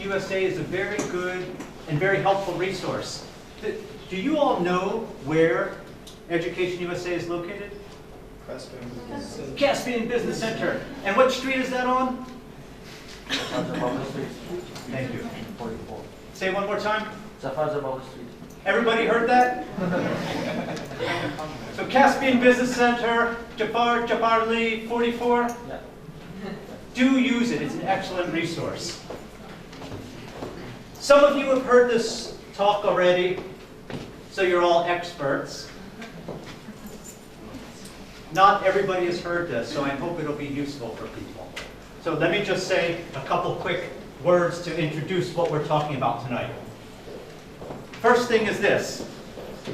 USA is a very good and very helpful resource. Do you all know where Education USA is located? Caspian Business Center. And what street is that on? Thank you. 44. Say it one more time. Street. Everybody heard that? So Caspian Business Center, Jafarli 44. Yeah. Do use it. It's an excellent resource. Some of you have heard this talk already, so you're all experts. Not everybody has heard this, so I hope it'll be useful for people. So let me just say a couple quick words to introduce what we're talking about tonight. First thing is this.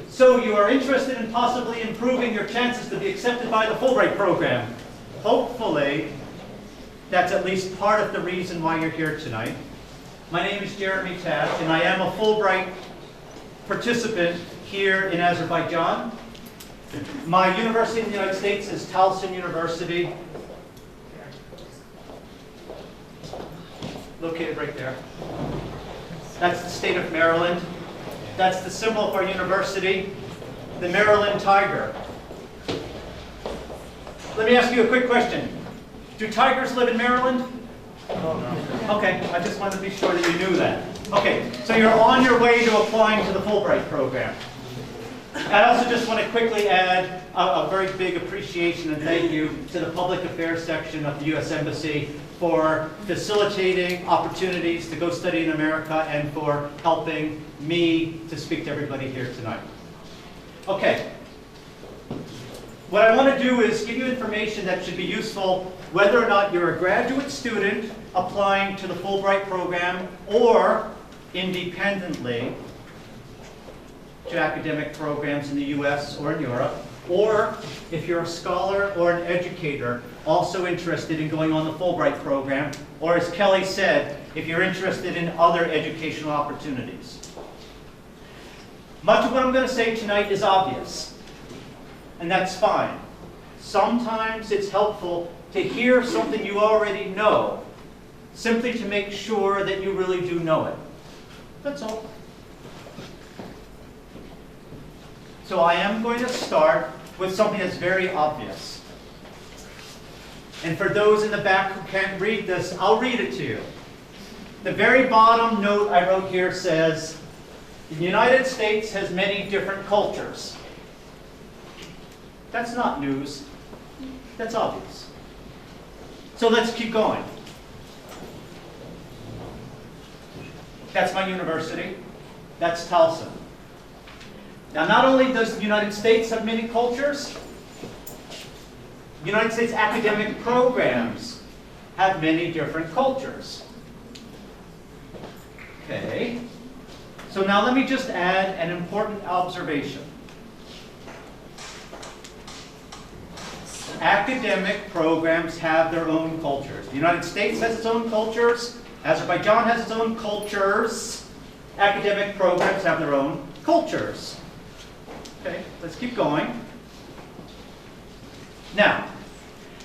So you are interested in possibly improving your chances to be accepted by the Fulbright program. Hopefully, that's at least part of the reason why you're here tonight. My name is Jeremy Tasch, and I am a Fulbright participant here in Azerbaijan. My university in the United States is Tasch University, located right there. That's the state of Maryland. That's the symbol of our university, the Maryland tiger. Let me ask you a quick question. Do tigers live in Maryland? No. Okay, I just wanted to be sure that you knew that. Okay, so you're on your way to applying to the Fulbright program. I also just want to quickly add a very big appreciation and thank you to the Public Affairs section of the U.S. Embassy for facilitating opportunities to go study in America and for helping me to speak to everybody here tonight. Okay. What I want to do is give you information that should be useful whether or not you're a graduate student applying to the Fulbright program or independently to academic programs in the US or in Europe, or if you're a scholar or an educator also interested in going on the Fulbright program, or as Kelly said, if you're interested in other educational opportunities. Much of what I'm going to say tonight is obvious, and that's fine. Sometimes it's helpful to hear something you already know, simply to make sure that you really do know it. That's all. So I am going to start with something that's very obvious. And for those in the back who can't read this, I'll read it to you. The very bottom note I wrote here says, the United States has many different cultures. That's not news. That's obvious. So let's keep going. That's my university. That's Tulsa. Now, not only does the United States have many cultures, the United States academic programs have many different cultures. Okay. So now let me just add an important observation. Academic programs have their own cultures. The United States has its own cultures. Azerbaijan has its own cultures. Academic programs have their own cultures. Okay, let's keep going. Now,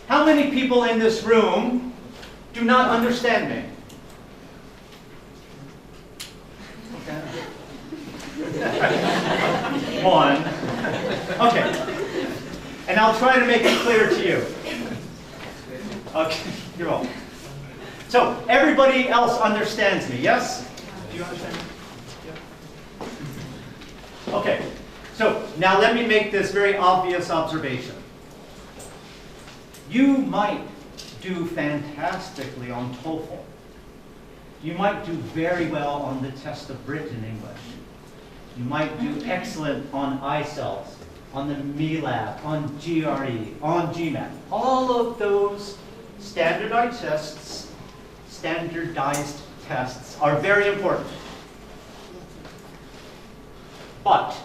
how many people in this room do not understand me? Okay. One. Okay. And I'll try to make it clear to you. Okay, you're all. So, everybody else understands me, yes? Do you understand me? Yeah. Okay. So, now let me make this very obvious observation. You might do fantastically on TOEFL. You might do very well on the test of written English. You might do excellent on IELTS, on the MELAB, on GRE, on GMAT. All of those standardized tests are very important. But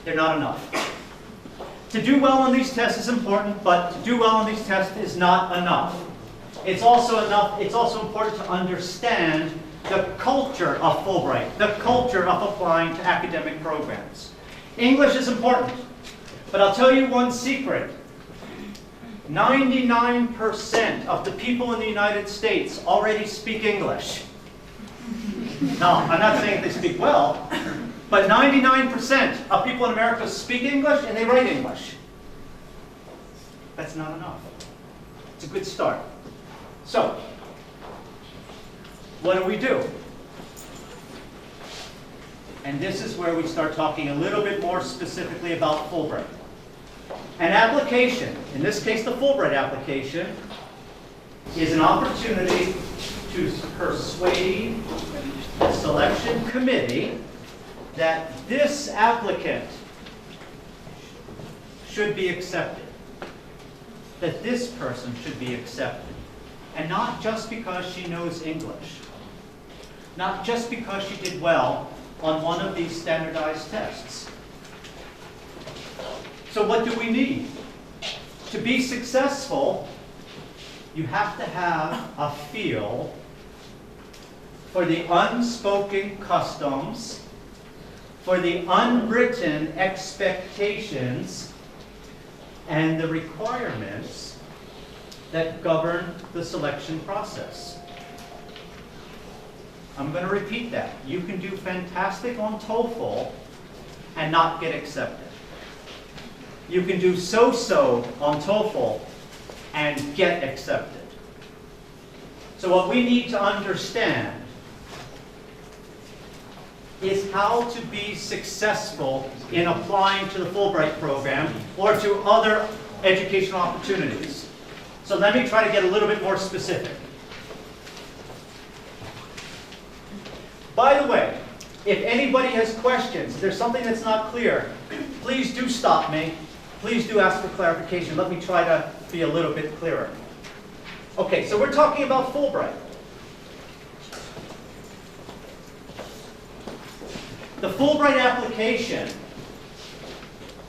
they're not enough. To do well on these tests is important, but to do well on these tests is not enough. It's also important to understand the culture of Fulbright, the culture of applying to academic programs. English is important, but I'll tell you one secret. 99% of the people in the United States already speak English. Now, I'm not saying they speak well, but 99% of people in America speak English and they write English. That's not enough. It's a good start. So, what do? And this is where we start talking a little bit more specifically about Fulbright. An application, in this case the Fulbright application, is an opportunity to persuade the selection committee that this applicant should be accepted. That this person should be accepted. And not just because she knows English. Not just because she did well on one of these standardized tests. So what do we need? To be successful, you have to have a feel for the unspoken customs, for the unwritten expectations, and the requirements that govern the selection process. I'm going to repeat that. You can do fantastic on TOEFL and not get accepted. You can do so-so on TOEFL and get accepted. So what we need to understand is how to be successful in applying to the Fulbright program or to other educational opportunities. So let me try to get a little bit more specific. By the way, if anybody has questions, if there's something that's not clear, please do stop me. Please do ask for clarification. Let me try to be a little bit clearer. Okay, so we're talking about Fulbright. The Fulbright application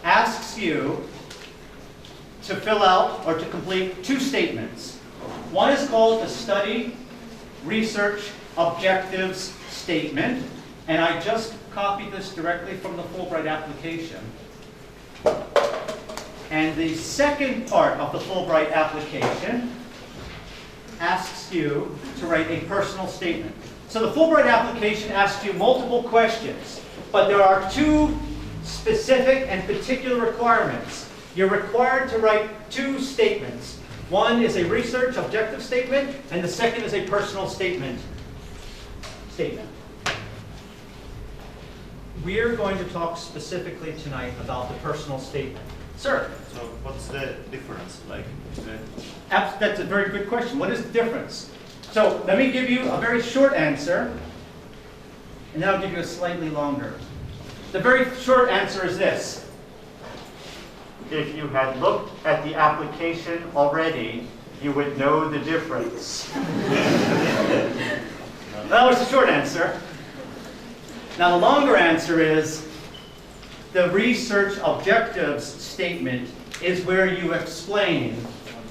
asks you to fill out or to complete two statements. One is called the Study Research Objectives Statement, and I just copied this directly from the Fulbright application. And the second part of the Fulbright application asks you to write a personal statement. So the Fulbright application asks you multiple questions, but there are two specific and particular requirements. You're required to write two statements. One is a research objective statement, and the second is a personal statement. We're going to talk specifically tonight about the personal statement. Sir? So what's the difference? That's a very good question. What is the difference? So let me give you a very short answer, and then I'll give you a slightly longer. The very short answer is this. If you had looked at the application already, you would know the difference. That was the short answer. Now the longer answer is, the research objectives statement is where you explain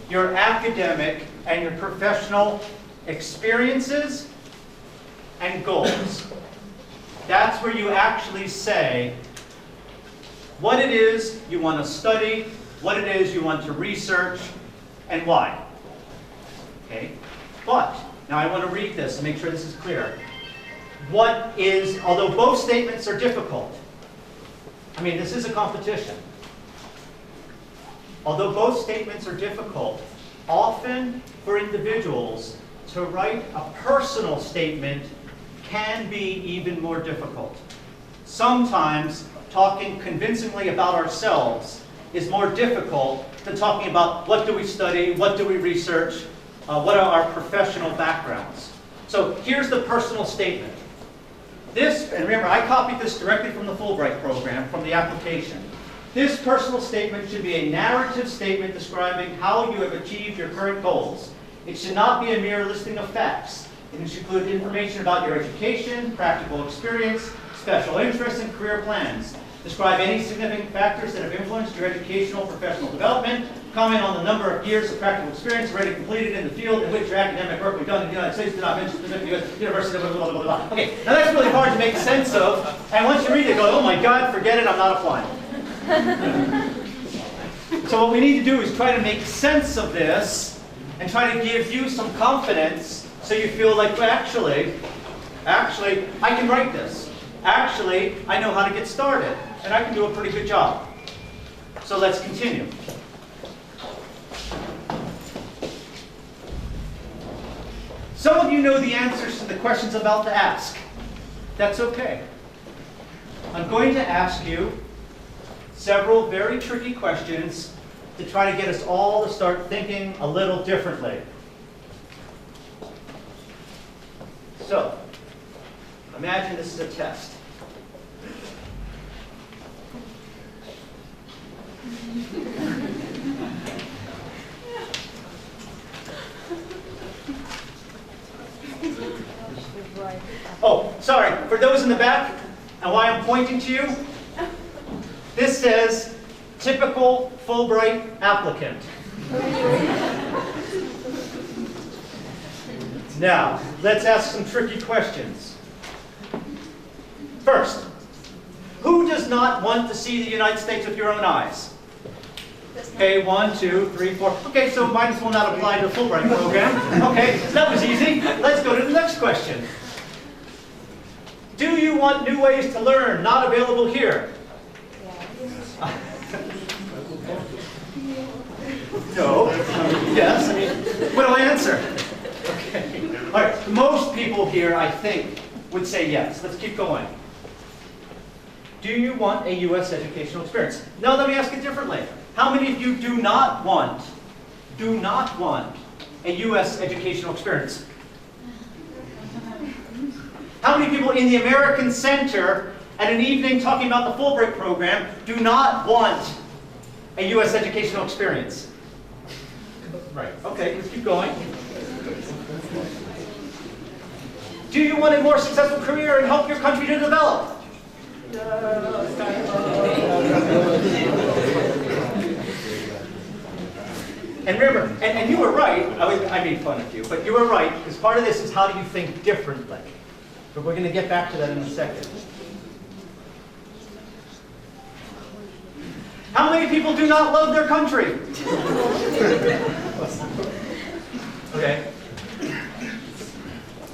your academic and your professional experiences and goals. That's where you actually say what it is you want to study, what it is you want to research, and why. Okay? But, now I want to read this and make sure this is clear. Although both statements are difficult, I mean, this is a competition. Although both statements are difficult, often for individuals to write a personal statement can be even more difficult. Sometimes talking convincingly about ourselves is more difficult than talking about what do we study, what do we research, what are our professional backgrounds. So here's the personal statement. This, and remember, I copied this directly from the Fulbright program, from the application. This personal statement should be a narrative statement describing how you have achieved your current goals. It should not be a mere listing of facts. It should include information about your education, practical experience, special interests, and career plans. Describe any significant factors that have influenced your educational and professional development. Comment on the number of years of practical experience already completed in the field in which your academic work was done in the United States. Do not mention specific university, blah, blah, blah, blah. Okay, now that's really hard to make sense of. And once you read it, go, oh my God, forget it, I'm not applying. So what we need to do is try to make sense of this and try to give you some confidence so you feel like, well, actually, I can write this. Actually, I know how to get started, and I can do a pretty good job. So let's continue. Some of you know the answers to the questions I'm about to ask. That's okay. I'm going to ask you several very tricky questions to try to get us all to start thinking a little differently. So, imagine this is a test. Oh, sorry, for those in the back, and why I'm pointing to you, this says, typical Fulbright applicant. Now, let's ask some tricky questions. First, who does not want to see the United States with your own eyes? Okay, 1, 2, 3, 4. Okay, so might as well not apply to the Fulbright program. Okay, that was easy. Let's go to the next question. Do you want new ways to learn not available here? No. Yes. What do I answer? Okay. All right. Most people here, I think, would say yes. Let's keep going. Do you want a U.S. educational experience? Now let me ask it differently. How many of you do not want a U.S. educational experience? How many people in the American Center at an evening talking about the Fulbright program do not want a U.S. educational experience? Right. Okay, let's keep going. Do you want a more successful career and help your country to develop? And remember, and you were right, I made fun of you, but you were right, because part of this is how do you think differently? But we're going to get back to that in a second. How many people do not love their country? Okay.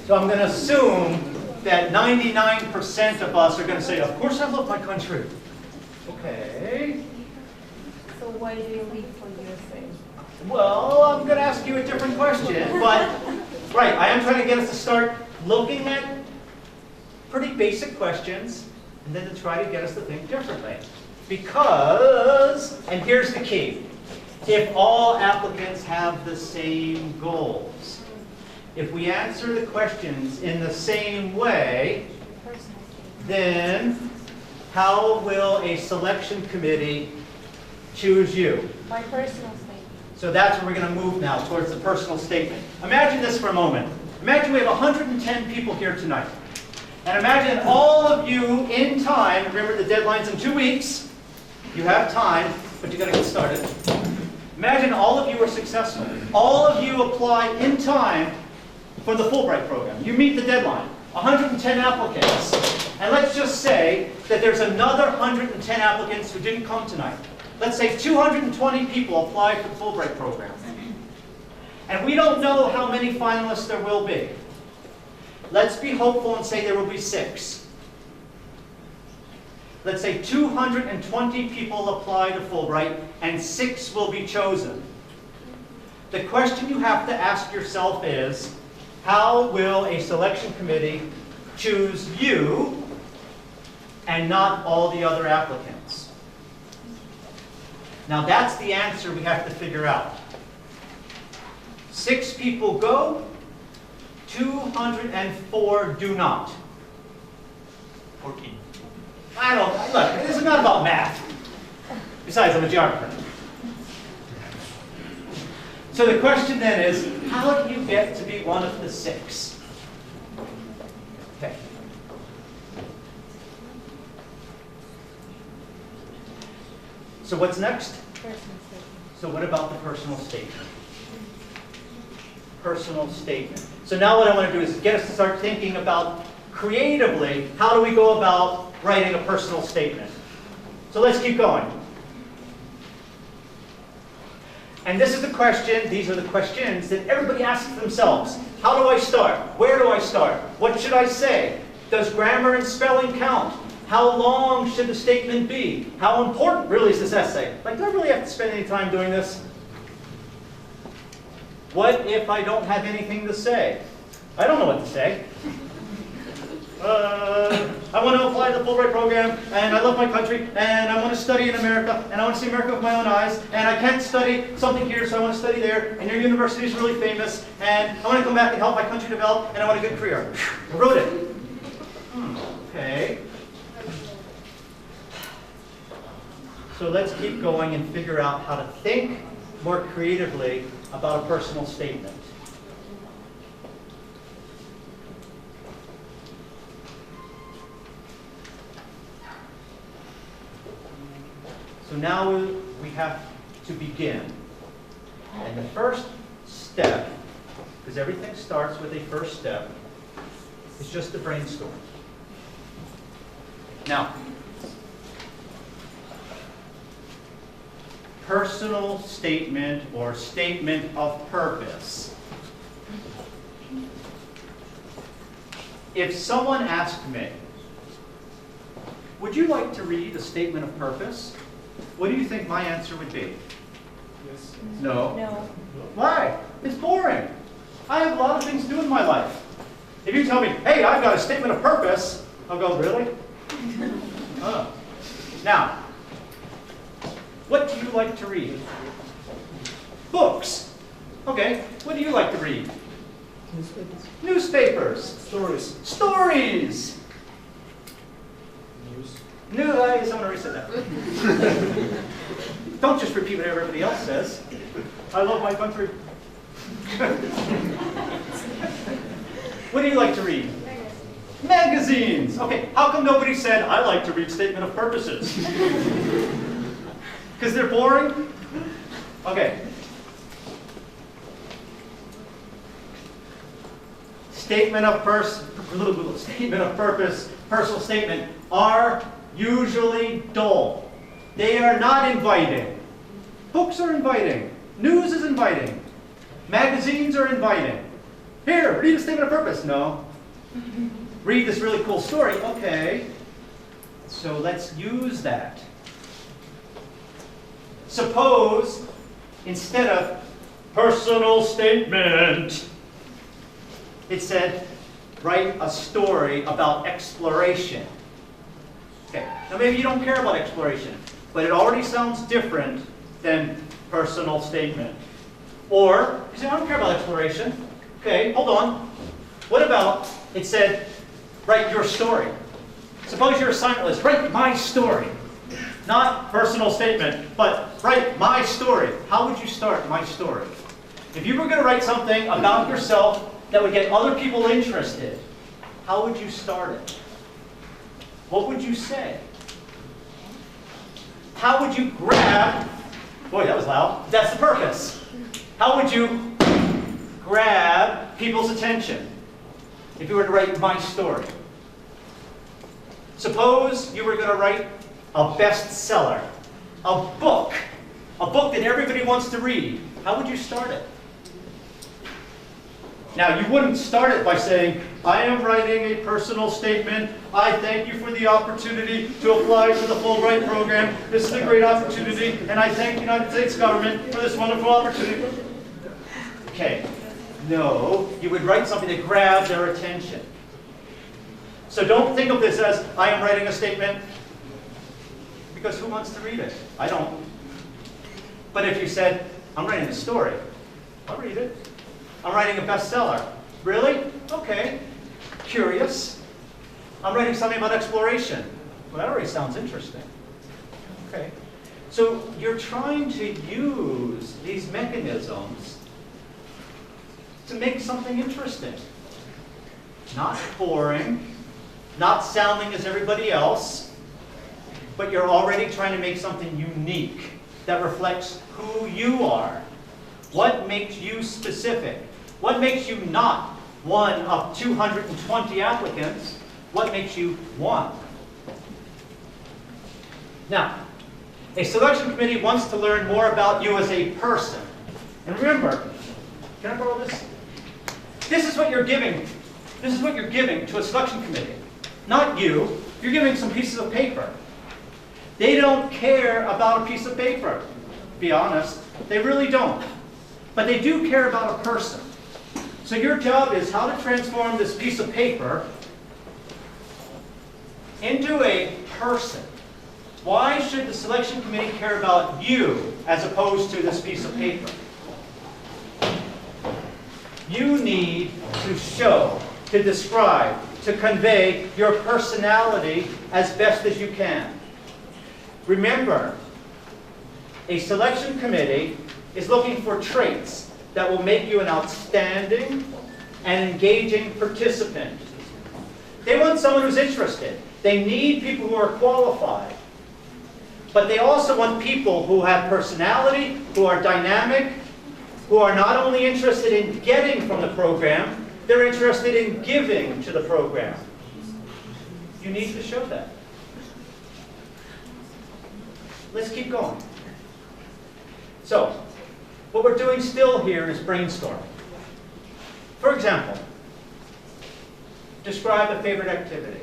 So I'm going to assume that 99% of us are going to say, of course I love my country. Okay. So why do you leave for USA? Well, I'm going to ask you a different question, but right, I am trying to get us to start looking at pretty basic questions, and then to try to get us to think differently. Because, and here's the key, if all applicants have the same goals, if we answer the questions in the same way, then how will a selection committee choose you? My personal statement. So that's where we're going to move now, towards the personal statement. Imagine this for a moment. Imagine we have 110 people here tonight. And imagine all of you in time, remember the deadline's in 2 weeks, you have time, but you got to get started. Imagine all of you are successful. All of you apply in time for the Fulbright program. You meet the deadline, 110 applicants. And let's just say that there's another 110 applicants who didn't come tonight. Let's say 220 people apply for the Fulbright program. And we don't know how many finalists there will be. Let's be hopeful and say there will be 6. Let's say 220 people apply to Fulbright and 6 will be chosen. The question you have to ask yourself is, how will a selection committee choose you and not all the other applicants? Now that's the answer we have to figure out. 6 people go, 204 do not. 14. I don't, look, this is not about math. Besides, I'm a geographer. So the question then is, how do you get to be one of the 6? Okay. So what's next? Personal statement. So what about the personal statement? Personal statement. So now what I want to do is get us to start thinking about creatively, how do we go about writing a personal statement? So let's keep going. And this is the question, these are the questions that everybody asks themselves. How do I start? Where do I start? What should I say? Does grammar and spelling count? How long should the statement be? How important really is this essay? Like, do I really have to spend any time doing this? What if I don't have anything to say? I don't know what to say. I want to apply to the Fulbright program, and I love my country, and I want to study in America, and I want to see America with my own eyes, and I can't study something here, so I want to study there, and your university is really famous, and I want to come back and help my country develop, and I want a good career. I wrote it. Okay. So let's keep going and figure out how to think more creatively about a personal statement. So now we have to begin. And the first step, because everything starts with a first step, is just to brainstorm. Now, personal statement or statement of purpose. If someone asked me, would you like to read a statement of purpose? What do you think my answer would be? Yes. No. No. Why? It's boring. I have a lot of things to do in my life. If you tell me, hey, I've got a statement of purpose, I'll go, really? Oh. Now, what do you like to read? Books. Okay, what do you like to read? Newspapers. Newspapers. Stories. Stories. News. Someone already said that. Don't just repeat what everybody else says. I love my country. What do you like to read? Magazines. Okay, how come nobody said, I like to read statement of purposes? Because they're boring? Okay. Statement of purpose, personal statement, are usually dull. They are not inviting. Books are inviting. News is inviting. Magazines are inviting. Here, read a statement of purpose. No. Read this really cool story. Okay. So let's use that. Suppose, instead of personal statement, it said, write a story about exploration. Okay, now maybe you don't care about exploration, but it already sounds different than personal statement. Or, you say, I don't care about exploration. Okay, hold on. What about, it said, write your story. Suppose your assignment was, write my story. Not personal statement, but write my story. How would you start my story? If you were going to write something about yourself that would get other people interested, how would you start it? What would you say? How would you grab, boy, that was loud. That's the purpose. How would you grab people's attention if you were to write my story? Suppose you were going to write a bestseller, a book that everybody wants to read. How would you start it? Now, you wouldn't start it by saying, I am writing a personal statement. I thank you for the opportunity to apply to the Fulbright program. This is a great opportunity, and I thank the United States government for this wonderful opportunity. Okay. No, you would write something that grabs their attention. So don't think of this as, I am writing a statement, because who wants to read it? I don't. But if you said, I'm writing a story, I'll read it. I'm writing a bestseller. Really? Okay. Curious. I'm writing something about exploration. Well, that already sounds interesting. Okay. So you're trying to use these mechanisms to make something interesting. Not boring, not sounding as everybody else, but you're already trying to make something unique that reflects who you are. What makes you specific? What makes you not one of 220 applicants? What makes you one? Now, a selection committee wants to learn more about you as a person. And remember, can I borrow this? This is what you're giving. This is what you're giving to a selection committee. Not you. You're giving some pieces of paper. They don't care about a piece of paper, to be honest. They really don't. But they do care about a person. So your job is how to transform this piece of paper into a person. Why should the selection committee care about you as opposed to this piece of paper? You need to show, to describe, to convey your personality as best as you can. Remember, a selection committee is looking for traits that will make you an outstanding and engaging participant. They want someone who's interested. They need people who are qualified. But they also want people who have personality, who are dynamic, who are not only interested in getting from the program, they're interested in giving to the program. You need to show that. Let's keep going. So, what we're doing still here is brainstorming. For example, describe a favorite activity.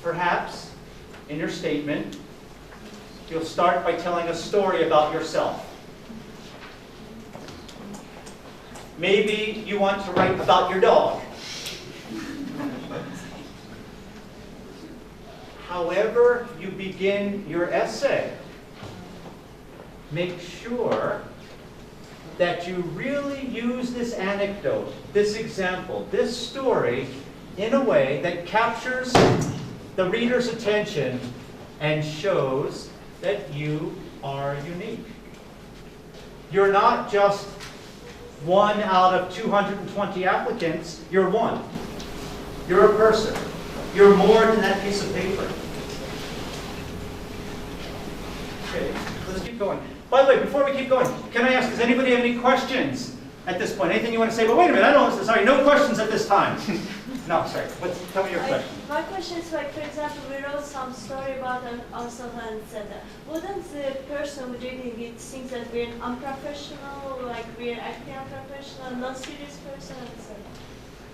Perhaps, in your statement, you'll start by telling a story about yourself. Maybe you want to write about your dog. However you begin your essay, make sure that you really use this anecdote, this example, this story in a way that captures the reader's attention and shows that you are unique. You're not just one out of 220 applicants, you're one. You're a person. You're more than that piece of paper. Okay, let's keep going. By the way, before we keep going, can I ask, does anybody have any questions at this point? Anything you want to say? But wait a minute, I don't, sorry, no questions at this time. No, sorry, tell me your question. My question is, like, for example, we wrote some story about ourselves and said that. Wouldn't the person who's reading it think that we're unprofessional, like we're acting unprofessional, not serious person, and so?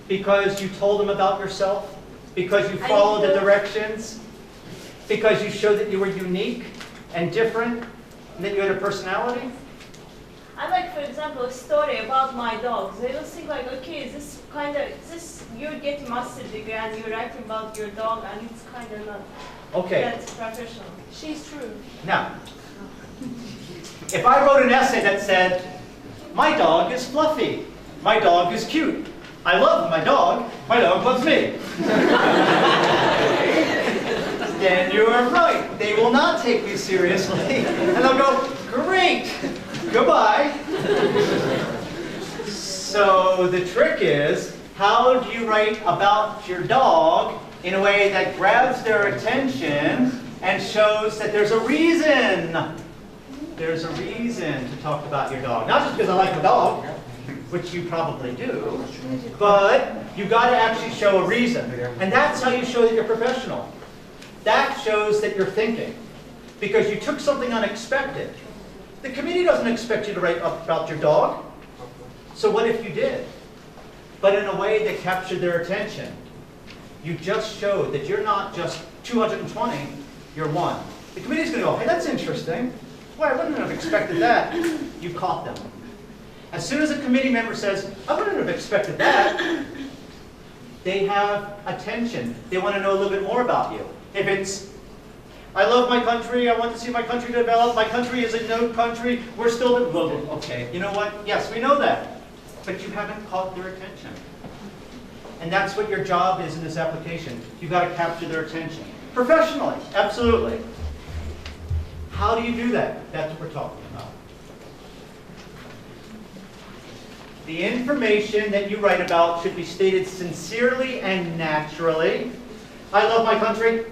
Because you told them about yourself? Because you followed the directions? Because you showed that you were unique and different, and that you had a personality? I like, for example, a story about my dogs. They will think like, okay, this you're getting master's degree and you're writing about your dog, and it's kind of not. Okay. That's professional. She's true. Now, if I wrote an essay that said, my dog is fluffy, my dog is cute, I love my dog loves me. Then you are right. They will not take me seriously. And they'll go, great, goodbye. So the trick is, how do you write about your dog in a way that grabs their attention and shows that there's a reason? There's a reason to talk about your dog. Not just because I like the dog, which you probably do, but you got to actually show a reason. And that's how you show that you're professional. That shows that you're thinking, because you took something unexpected. The committee doesn't expect you to write about your dog. So what if you did? But in a way that captured their attention. You just showed that you're not just 220, you're one. The committee's going to go, hey, that's interesting. Boy, I wouldn't have expected that. You caught them. As soon as a committee member says, I wouldn't have expected that, they have attention. They want to know a little bit more about you. If it's, I love my country, I want to see my country develop, my country is a no country, we're still, okay, you know what? Yes, we know that. But you haven't caught their attention. And that's what your job is in this application. You've got to capture their attention. Professionally, absolutely. How do you do that? That's what we're talking about. The information that you write about should be stated sincerely and naturally. I love my country.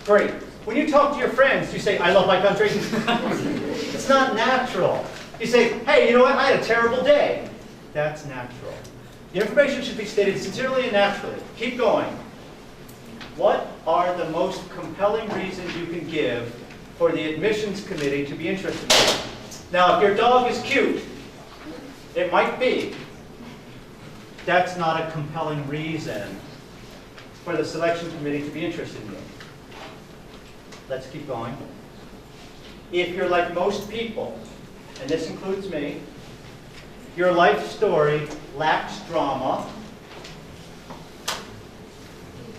Great. When you talk to your friends, you say, I love my country. It's not natural. You say, hey, you know what? I had a terrible day. That's natural. The information should be stated sincerely and naturally. Keep going. What are the most compelling reasons you can give for the admissions committee to be interested in you. Now, if your dog is cute, it might be. That's not a compelling reason for the selection committee to be interested in you. Let's keep going. If you're like most people, and this includes me, your life story lacks drama.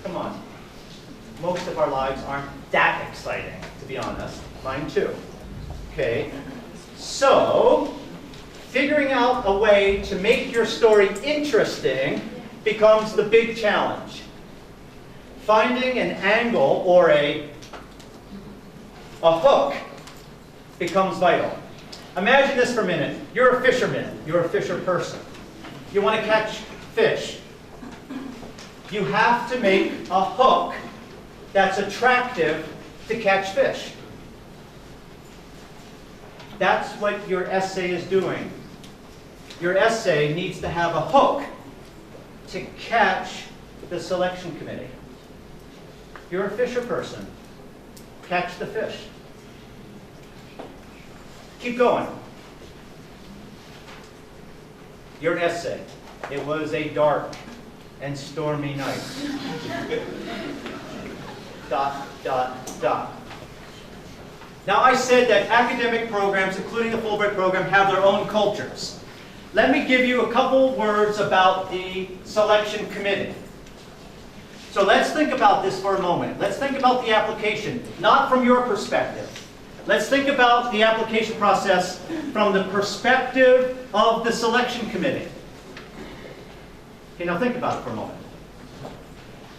Come on. Most of our lives aren't that exciting, to be honest. Mine too. Okay. So, figuring out a way to make your story interesting becomes the big challenge. Finding an angle or a hook becomes vital. Imagine this for a minute. You're a fisherman. You're a fisher person. You want to catch fish. You have to make a hook that's attractive to catch fish. That's what your essay is doing. Your essay needs to have a hook to catch the selection committee. You're a fisher person. Catch the fish. Keep going. Your essay. It was a dark and stormy night. Dot, dot, dot. Now, I said that academic programs, including the Fulbright program, have their own cultures. Let me give you a couple words about the selection committee. So let's think about this for a moment. Let's think about the application, not from your perspective. Let's think about the application process from the perspective of the selection committee. Okay, now think about it for a moment.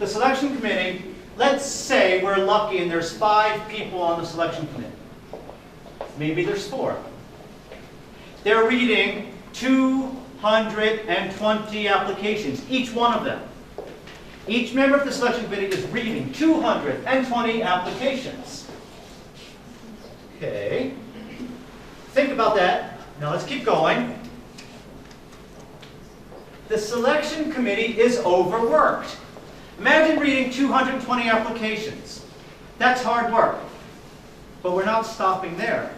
The selection committee, let's say we're lucky and there's 5 people on the selection committee. Maybe there's 4. They're reading 220 applications, each one of them. Each member of the selection committee is reading 220 applications. Okay. Think about that. Now let's keep going. The selection committee is overworked. Imagine reading 220 applications. That's hard work. But we're not stopping there.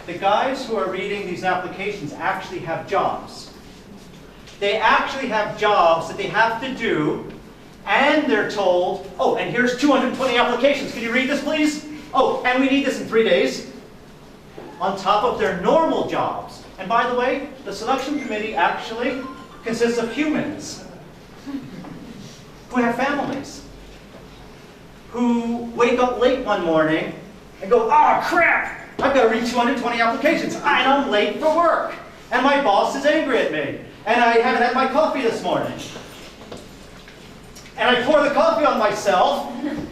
The guys who are reading these applications actually have jobs. They actually have jobs that they have to do, and they're told, oh, and here's 220 applications. Can you read this, please? Oh, and we need this in 3 days. On top of their normal jobs. And by the way, the selection committee actually consists of humans who have families, who wake up late one morning and go, oh crap, I've got to read 220 applications, and I'm late for work, and my boss is angry at me, and I haven't had my coffee this morning. And I pour the coffee on myself, and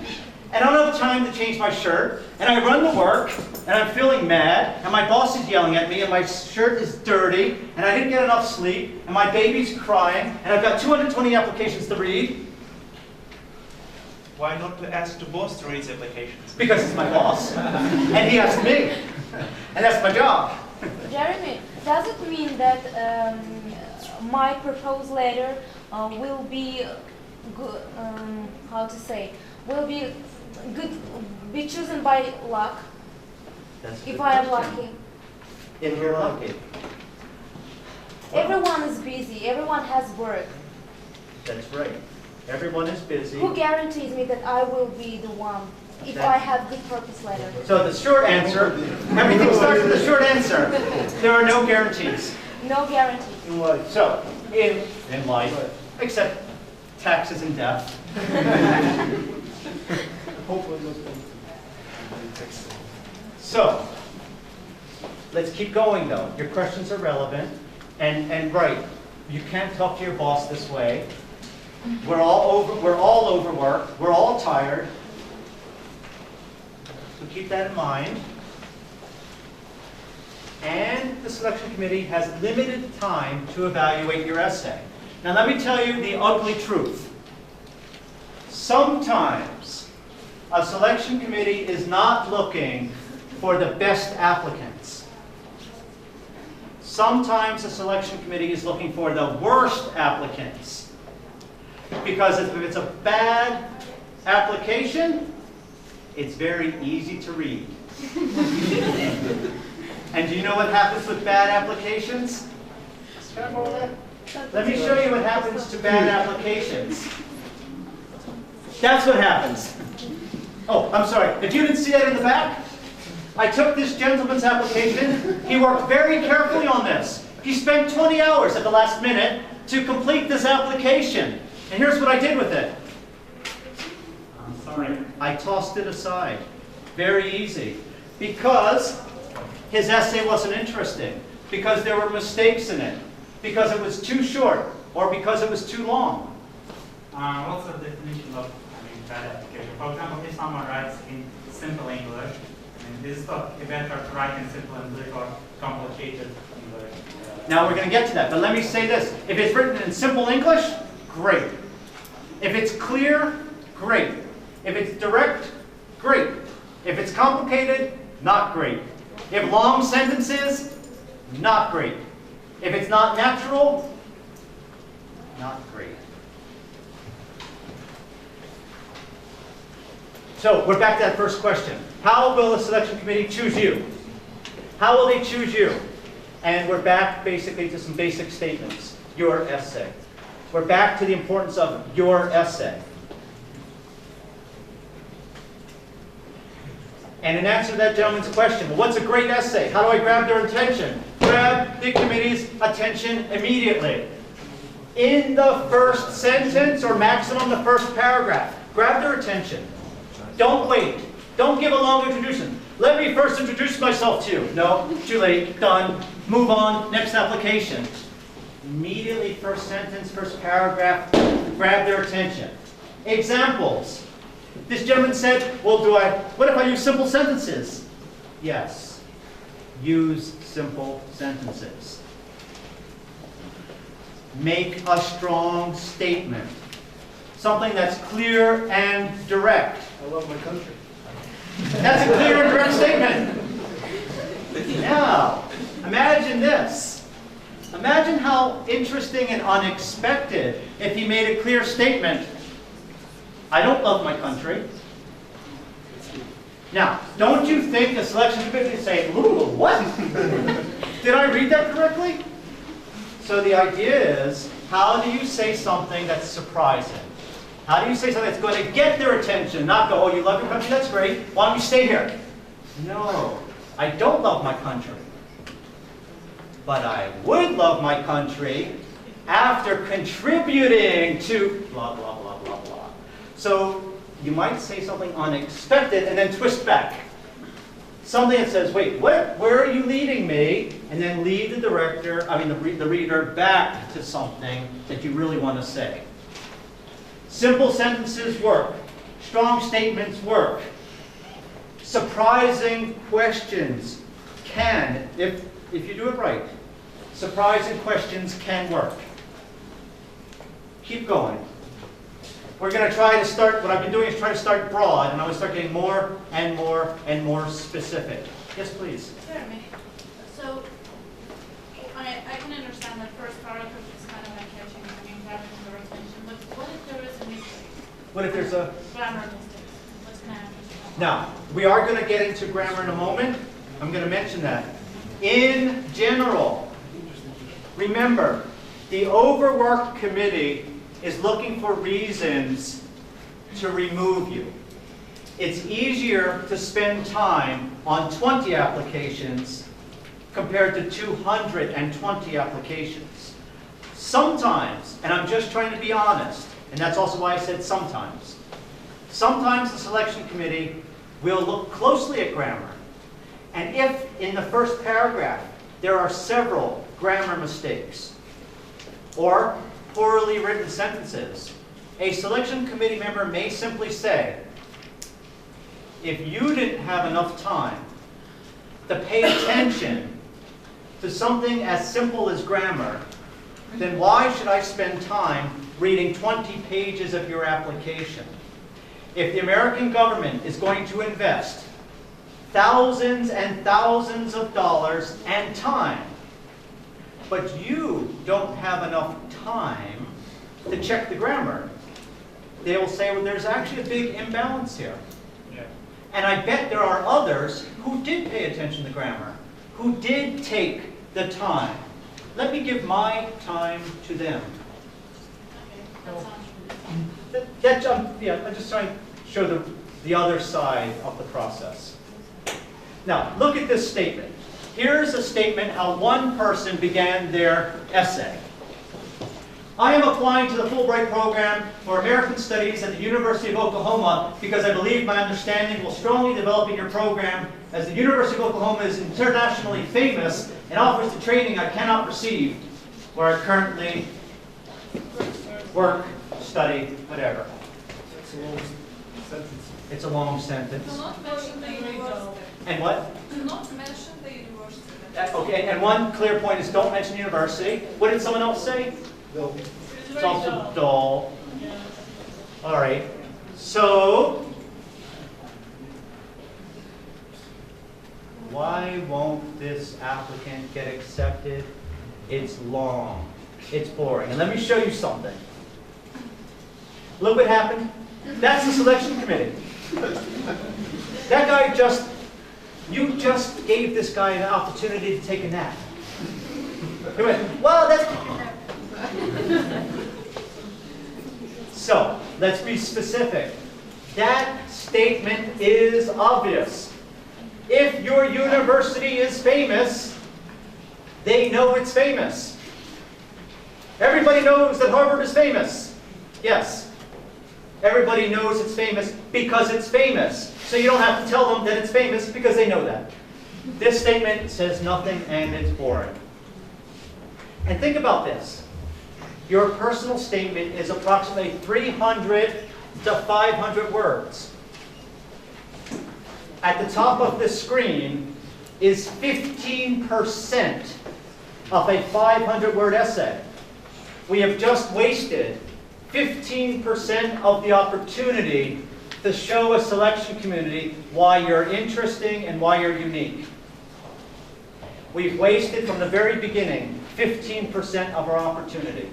I don't have time to change my shirt, and I run to work, and I'm feeling mad, and my boss is yelling at me, and my shirt is dirty, and I didn't get enough sleep, and my baby's crying, and I've got 220 applications to read. Why not to ask the boss to read the applications? Because it's my boss, and he asked me, and that's my job. Jeremy, does it mean that my proposed letter will be good? How to say? Will be good? Be chosen by luck? That's a If good I am question. lucky. If you're lucky. Everyone is busy. Everyone has work. That's right. Everyone is busy. Who guarantees me that I will be the one if I have good purpose letter? So the short answer, everything starts with a short answer. There are no guarantees. No guarantee. So, in life, except taxes and death. So, let's keep going though. Your questions are relevant. And right, you can't talk to your boss this way. We're all overworked. We're all tired. So keep that in mind. And the selection committee has limited time to evaluate your essay. Now let me tell you the ugly truth. Sometimes a selection committee is not looking for the best applicants. Sometimes a selection committee is looking for the worst applicants. Because if it's a bad application, it's very easy to read. And do you know what happens with bad applications? Let me show you what happens to bad applications. That's what happens. Oh, I'm sorry. If you didn't see that in the back, I took this gentleman's application. He worked very carefully on this. He spent 20 hours at the last minute to complete this application. And here's what I did with it. I'm sorry. I tossed it aside. Very easy. Because his essay wasn't interesting. Because there were mistakes in it. Because it was too short. Or because it was too long. What's the definition of bad application? For example, if someone writes in simple English, is it better to write in simple English or complicated English? Now we're going to get to that, but let me say this. If it's written in simple English, great. If it's clear, great. If it's direct, great. If it's complicated, not great. If long sentences, not great. If it's not natural, not great. So we're back to that first question. How will the selection committee choose you? How will they choose you? And we're back basically to some basic statements. Your essay. We're back to the importance of your essay. And in answer to that gentleman's question, well, what's a great essay? How do I grab their attention? Grab the committee's attention immediately. In the first sentence, or maximum the first paragraph. Grab their attention. Don't wait. Don't give a long introduction. Let me first introduce myself to you. No, too late. Done. Move on. Next application. Immediately, first sentence, first paragraph, grab their attention. Examples. This gentleman said, well, what if I use simple sentences? Yes. Use simple sentences. Make a strong statement. Something that's clear and direct. I love my country. That's a clear and direct statement. Now, imagine this. Imagine how interesting and unexpected if he made a clear statement. I don't love my country. Now, don't you think the selection committee is saying, ooh, what? Did I read that correctly? So the idea is, how do you say something that's surprising? How do you say something that's going to get their attention? Not go, oh, you love your country? That's great. Why don't you stay here? No, I don't love my country. But I would love my country after contributing to blah, blah, blah, blah, blah. So you might say something unexpected and then twist back. Something that says, wait, where are you leading me? And then lead the the reader back to something that you really want to say. Simple sentences work. Strong statements work. Surprising questions can, if you do it right, surprising questions can work. Keep going. We're going to try to start, what I've been doing is try to start broad, and I'm going to start getting more and more and more specific. Yes, please. Jeremy, so I can understand that first paragraph is kind of like catching and grabbing your attention, but what if there is a mistake? What if there's a... Grammar mistakes. What's going to happen? Now, we are going to get into grammar in a moment. I'm going to mention that. In general, remember, the overworked committee is looking for reasons to remove you. It's easier to spend time on 20 applications compared to 220 applications. Sometimes, and I'm just trying to be honest, and that's also why I said sometimes. Sometimes the selection committee will look closely at grammar. And if in the first paragraph there are several grammar mistakes or poorly written sentences, a selection committee member may simply say, if you didn't have enough time to pay attention to something as simple as grammar, then why should I spend time reading 20 pages of your application? If the American government is going to invest thousands and thousands of dollars and time, but you don't have enough time to check the grammar, they will say, well, there's actually a big imbalance here. Yeah. And I bet there are others who did pay attention to grammar, who did take the time. Let me give my time to them. Okay, that sounds good. Yeah, I'm just trying to show the other side of the process. Now, look at this statement. Here's a statement how one person began their essay. I am applying to the Fulbright program for American Studies at the University of Oklahoma because I believe my understanding will strongly develop in your program as the University of Oklahoma is internationally famous and offers the training I cannot receive where I currently work, study, whatever. It's a long sentence. It's a long sentence. Do not mention the university. And what? Do not mention the university. Okay, and one clear point is don't mention university. What did someone else say? No. It's also dull. All right. So, why won't this applicant get accepted? It's long. It's boring. And let me show you something. Look what happened. That's the selection committee. That guy you just gave this guy an opportunity to take a nap. He went, well, that's... So, let's be specific. That statement is obvious. If your university is famous, they know it's famous. Everybody knows that Harvard is famous. Yes. Everybody knows it's famous because it's famous. So you don't have to tell them that it's famous because they know that. This statement says nothing and it's boring. And think about this. Your personal statement is approximately 300 to 500 words. At the top of this screen is 15% of a 500-word essay. We have just wasted 15% of the opportunity to show a selection community why you're interesting and why you're unique. We've wasted from the very beginning 15% of our opportunity.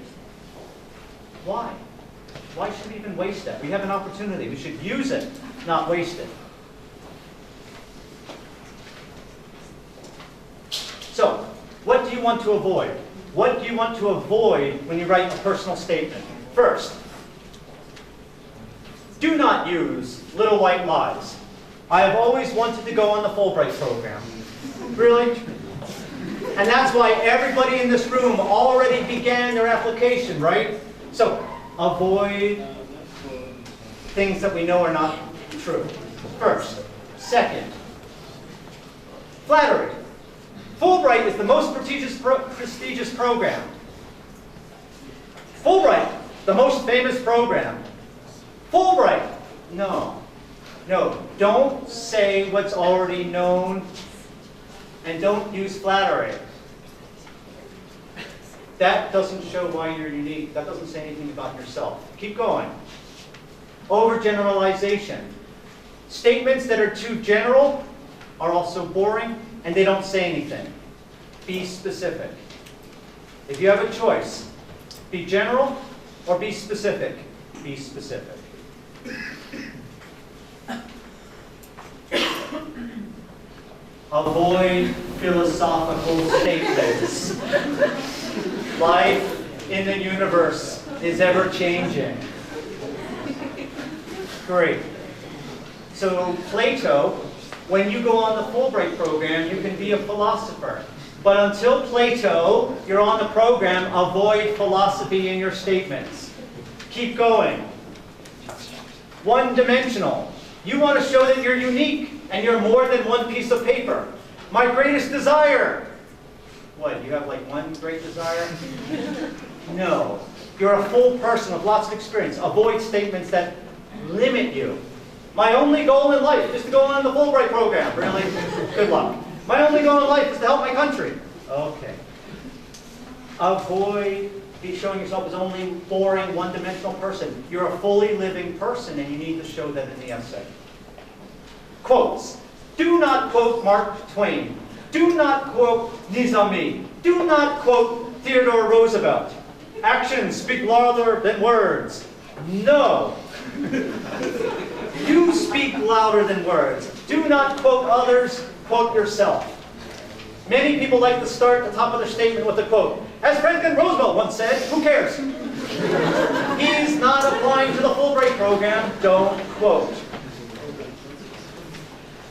Why? Why should we even waste that? We have an opportunity. We should use it, not waste it. So, what do you want to avoid? What do you want to avoid when you write a personal statement? First, do not use little white lies. I have always wanted to go on the Fulbright program. Really? And that's why everybody in this room already began their application, right? So, avoid things that we know are not true. First. Second, flattery. Fulbright is the most prestigious program. Fulbright, the most famous program. Fulbright, no. No, don't say what's already known and don't use flattery. That doesn't show why you're unique. That doesn't say anything about yourself. Keep going. Overgeneralization. Statements that are too general are also boring and they don't say anything. Be specific. If you have a choice, be general or be specific. Be specific. Avoid philosophical statements. Life in the universe is ever changing. Great. So Plato, when you go on the Fulbright program, you can be a philosopher. But until Plato, you're on the program, avoid philosophy in your statements. Keep going. One-dimensional. You want to show that you're unique and you're more than one piece of paper. My greatest desire. What, you have like one great desire? No. You're a full person with lots of experience. Avoid statements that limit you. My only goal in life is to go on the Fulbright program. Really? Good luck. My only goal in life is to help my country. Okay. Avoid showing yourself as only boring, one-dimensional person. You're a fully living person and you need to show that in the essay. Quotes. Do not quote Mark Twain. Do not quote Nizami. Do not quote Theodore Roosevelt. Actions speak louder than words. No. You speak speak louder than words. Do not quote others, quote yourself. Many people like to start the top of their statement with a quote. As Franklin Roosevelt once said, who cares? He's not applying to the Fulbright program, don't quote.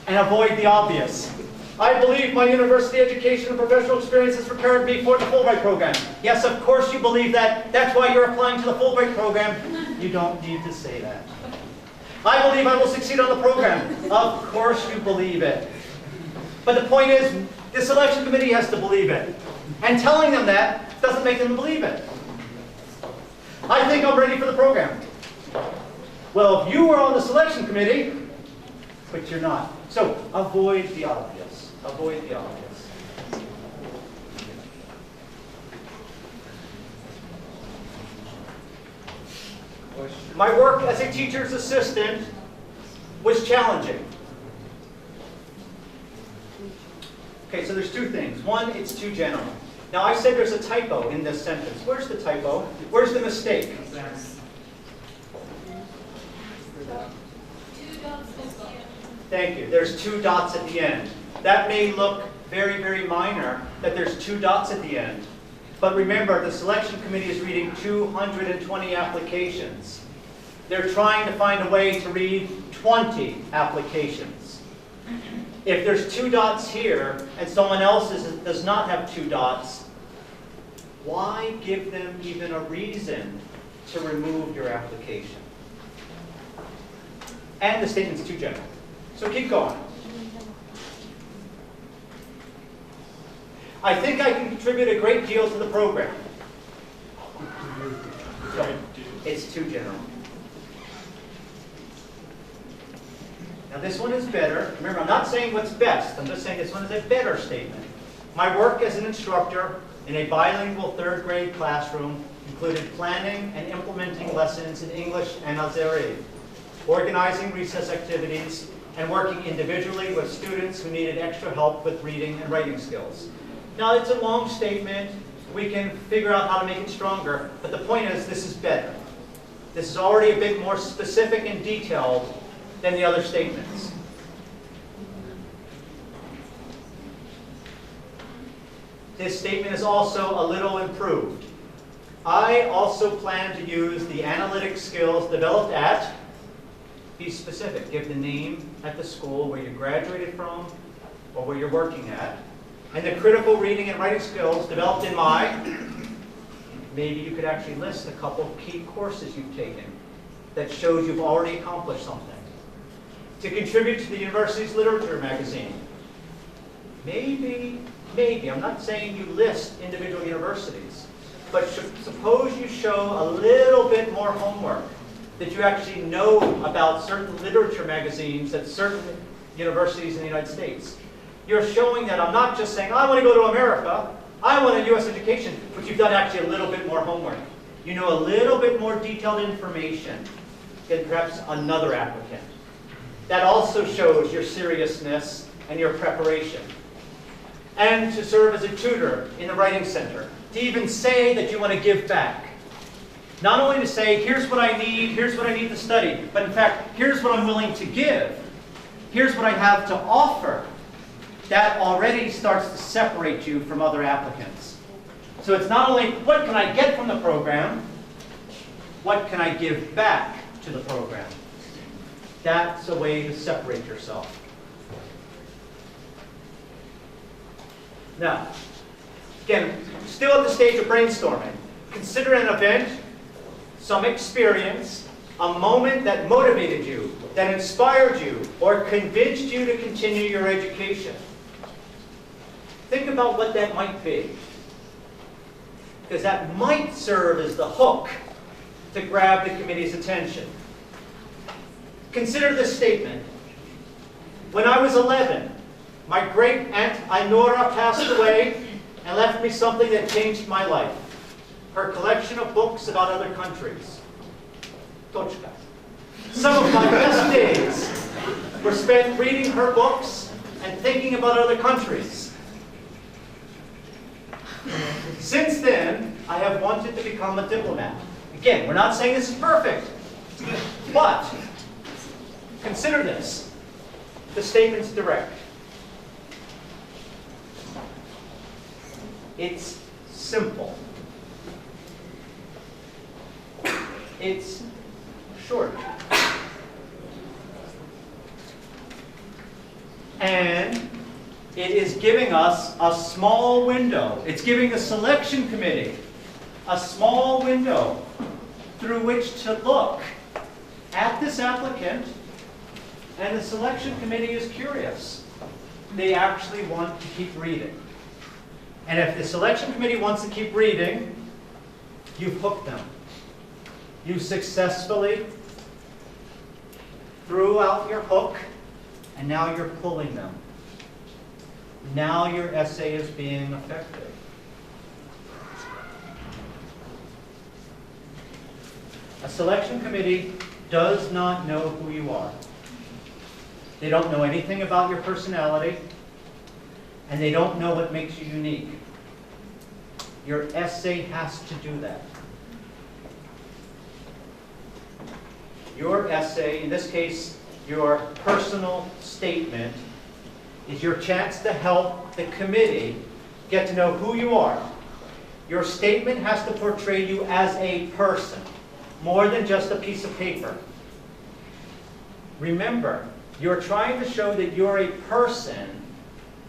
And avoid the obvious. I believe my university education and professional experience has prepared me for the Fulbright program. Yes, of course you believe that. That's why you're applying to the Fulbright program. You don't need to say that. I believe I will succeed on the program. Of course you believe it. But the point is, the selection committee has to believe it. And telling them that doesn't make them believe it. I think I'm ready for the program. Well, if you were on the selection committee, but you're not. So avoid the obvious. Avoid the obvious. My work as a teacher's assistant was challenging. Okay, so there's two things. One, it's too general. Now I said there's a typo in this sentence. Where's the typo? Where's the mistake? Thank you. There's 2 dots at the end. That may look very, very minor that there's 2 dots at the end. But remember, the selection committee is reading 220 applications. They're trying to find a way to read 20 applications. If there's 2 dots here and someone else does not have 2 dots, why give them even a reason to remove your application? And the statement's too general. So keep going. I think I can contribute a great deal to the program. So, it's too general. Now this one is better. Remember, I'm not saying what's best. I'm just saying this one is a better statement. My work as an instructor in a bilingual 3rd grade classroom included planning and implementing lessons in English and Azeri, organizing recess activities, and working individually with students who needed extra help with reading and writing skills. Now, it's a long statement. We can figure out how to make it stronger, but the point is this is better. This is already a bit more specific and detailed than the other statements. This statement is also a little improved. I also plan to use the analytic skills developed at, be specific, give the name at the school where you graduated from or where you're working at, and the critical reading and writing skills developed in my, maybe you could actually list a couple of key courses you've taken that shows you've already accomplished something. To contribute to the university's literature magazine. Maybe, I'm not saying you list individual universities, but suppose you show a little bit more homework, that you actually know about certain literature magazines at certain universities in the United States. You're showing that I'm not just saying, I want to go to America, I want a U.S. education, but you've done actually a little bit more homework. You know a little bit more detailed information than perhaps another applicant. That also shows your seriousness and your preparation. And to serve as a tutor in the Writing Center. To even say that you want to give back. Not only to say, here's what I need to study, but in fact, here's what I'm willing to give. Here's what I have to offer. That already starts to separate you from other applicants. So it's not only, what can I get from the program? What can I give back to the program? That's a way to separate yourself. Now, again, still at the stage of brainstorming. Consider an event, some experience, a moment that motivated you, that inspired you, or convinced you to continue your education. Think about what that might be. Because that might serve as the hook to grab the committee's attention. Consider this statement. When I was 11, my great-aunt Ainora passed away and left me something that changed my life. Her collection of books about other countries. Tochka. Some of my best days were spent reading her books and thinking about other countries. Since then, I have wanted to become a diplomat. Again, we're not saying this is perfect, but Consider this. The statement's direct. It's simple. It's short. And it is giving us a small window. It's giving the selection committee a small window through which to look at this applicant, and the selection committee is curious. They actually want to keep reading. And if the selection committee wants to keep reading, you've hooked them. You successfully threw out your hook, and now you're pulling them. Now your essay is being effective. A selection committee does not know who you are. They don't know anything about your personality, and they don't know what makes you unique. Your essay has to do that. Your essay, in this case, your personal statement, is your chance to help the committee get to know who you are. Your statement has to portray you as a person, more than just a piece of paper. Remember, you're trying to show that you're a person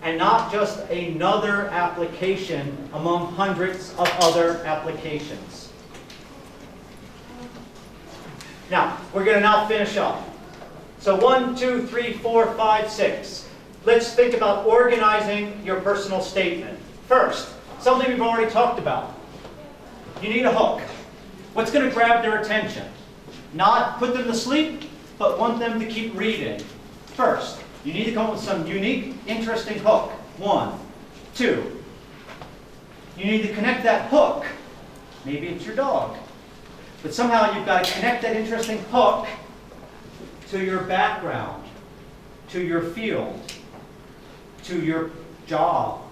and not just another application among hundreds of other applications. Now, we're going to now finish up. So 1, 2, 3, 4, 5, 6. Let's think about organizing your personal statement. First, something we've already talked about. You need a hook. What's going to grab their attention? Not put them to sleep, but want them to keep reading. First, you need to come up with some unique, interesting hook. 1. 2. You need to connect that hook. Maybe it's your dog. But somehow you've got to connect that interesting hook to your background, to your field, to your job,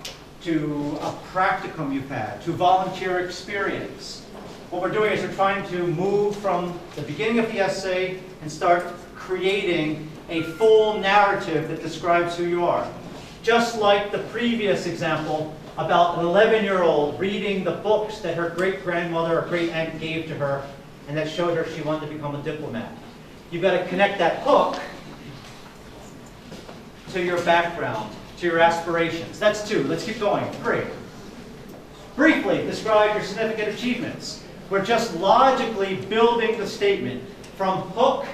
to a practicum you've had, to volunteer experience. What we're doing is we're trying to move from the beginning of the essay and start creating a full narrative that describes who you are. Just like the previous example about an 11-year-old reading the books that her great-grandmother or great-aunt gave to her and that showed her she wanted to become a diplomat. You've got to connect that hook to your background, to your aspirations. That's 2. Let's keep going. 3. Briefly describe your significant achievements. We're just logically building the statement from hook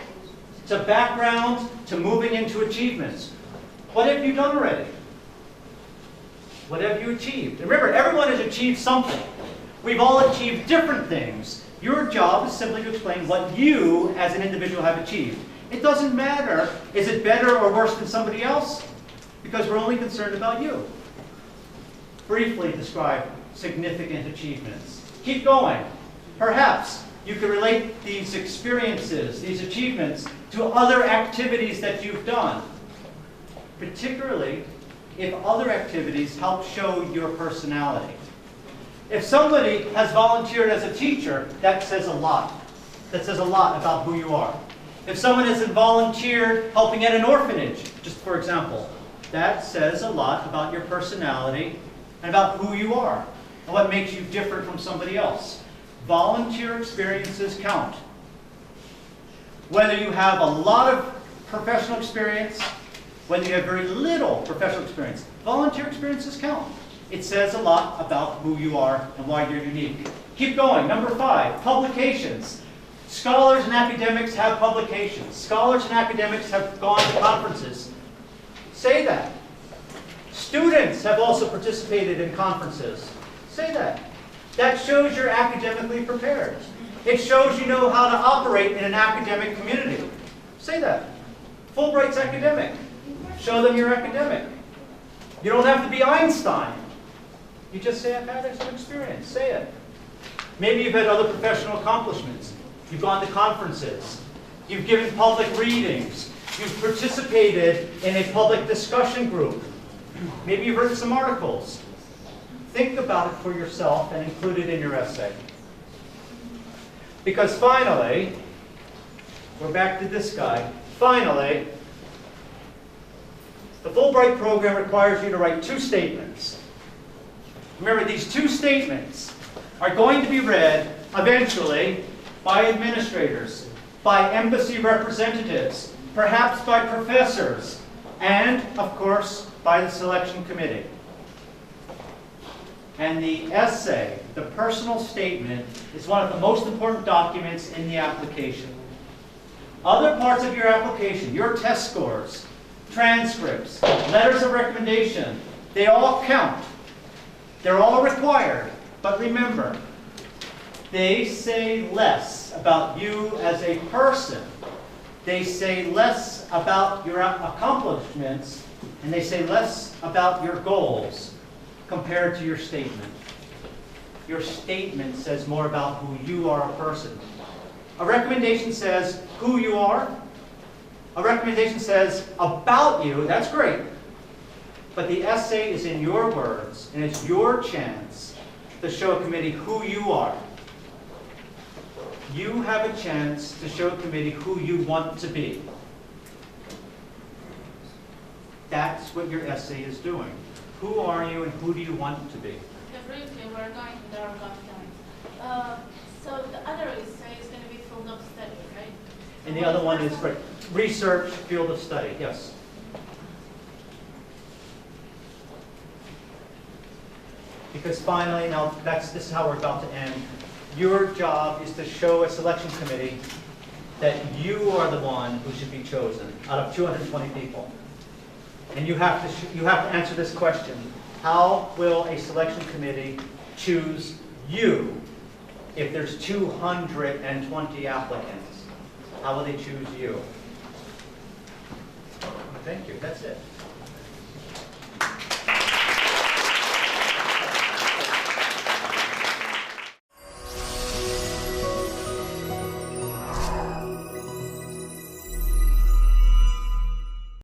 to background to moving into achievements. What have you done already? What have you achieved? And remember, everyone has achieved something. We've all achieved different things. Your job is simply to explain what you, as an individual, have achieved. It doesn't matter, is it better or worse than somebody else? Because we're only concerned about you. Briefly describe significant achievements. Keep going. Perhaps you could relate these experiences, these achievements, to other activities that you've done. Particularly if other activities help show your personality. If somebody has volunteered as a teacher, that says a lot. That says a lot about who you are. If someone has volunteered helping at an orphanage, just for example, that says a lot about your personality and about who you are and what makes you different from somebody else. Volunteer experiences count. Whether you have a lot of professional experience, whether you have very little professional experience, volunteer experiences count. It says a lot about who you are and why you're unique. Keep going. Number 5, publications. Scholars and academics have publications. Scholars and academics have gone to conferences. Say that. Students have also participated in conferences. Say that. That shows you're academically prepared. It shows you know how to operate in an academic community. Say that. Fulbright's academic. Show them you're academic. You don't have to be Einstein. You just say, I've had some experience. Say it. Maybe you've had other professional accomplishments. You've gone to conferences. You've given public readings. You've participated in a public discussion group. Maybe you've written some articles. Think about it for yourself and include it in your essay. Because finally, we're back to this guy. Finally, the Fulbright program requires you to write 2 statements. Remember, these 2 statements are going to be read eventually by administrators, by embassy representatives, perhaps by professors, and, of course, by the selection committee. And the essay, the personal statement, is one of the most important documents in the application. Other parts of your application, your test scores, transcripts, letters of recommendation, they all count. They're all required. But remember, they say less about you as a person. They say less about your accomplishments, and they say less about your goals compared to your statement. Your statement says more about who you are a person. A recommendation says who you are. A recommendation says about you. That's great. But the essay is in your words, and it's your chance to show a committee who you are. You have a chance to show a committee who you want to be. That's what your essay is doing. Who are you and who do you want to be? Okay, briefly, we're going to our guidelines. So the other essay is going to be field of study, right? And the other one is for research, field of study. Yes. Because finally, now this is how we're about to end. Your job is to show a selection committee that you are the one who should be chosen out of 220 people. And you have to answer this question: how will a selection committee choose you if there's 220 applicants? How will they choose you? Thank you. That's it.